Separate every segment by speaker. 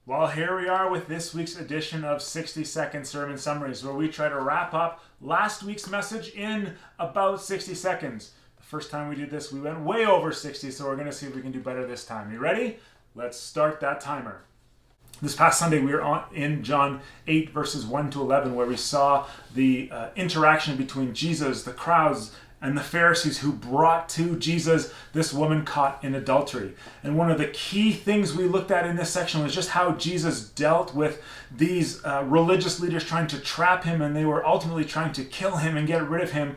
Speaker 1: Well, here we are with this week's edition of 60-second sermon summaries, where we try to wrap up last week's message in about 60 seconds. The first time we did this, we went way over 60, so we're going to see if we can do better this time. You ready? Let's start that timer. This past Sunday, we were in John 8, verses 1 to 11, where we saw the interaction between Jesus, the crowds, and the Pharisees who brought to Jesus this woman caught in adultery. And one of the key things we looked at in this section was just how Jesus dealt with these religious leaders trying to trap him, and they were ultimately trying to kill him and get rid of him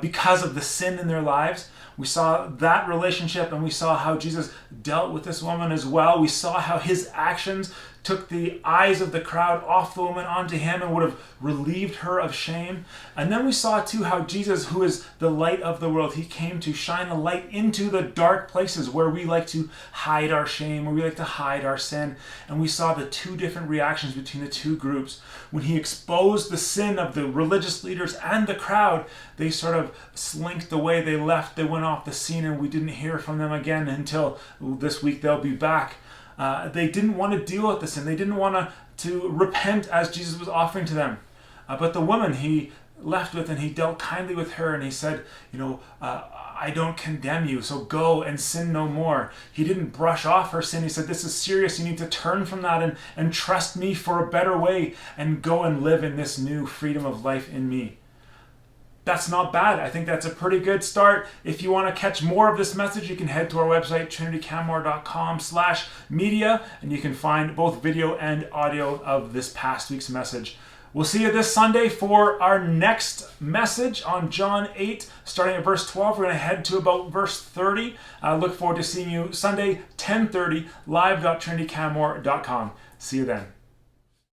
Speaker 1: because of the sin in their lives. We saw that relationship, and we saw how Jesus dealt with this woman as well. We saw how his actions took the eyes of the crowd off the woman onto him and would have relieved her of shame. And then we saw too how Jesus, who is the light of the world, he came to shine a light into the dark places where we like to hide our shame, where we like to hide our sin. And we saw the two different reactions between the two groups. When he exposed the sin of the religious leaders and the crowd, they sort of slinked away, they left, they went off the scene, and we didn't hear from them again until this week they'll be back. They didn't want to deal with the sin. They didn't want to repent as Jesus was offering to them. But the woman he left with, and he dealt kindly with her, and he said, I don't condemn you, so go and sin no more. He didn't brush off her sin. He said, this is serious. You need to turn from that and trust me for a better way and go and live in this new freedom of life in me. That's not bad. I think that's a pretty good start. If you want to catch more of this message, you can head to our website, trinitycanmore.com/media, and you can find both video and audio of this past week's message. We'll see you this Sunday for our next message on John 8, starting at verse 12. We're going to head to about verse 30. I look forward to seeing you Sunday, 10:30, live.trinitycanmore.com. See you then.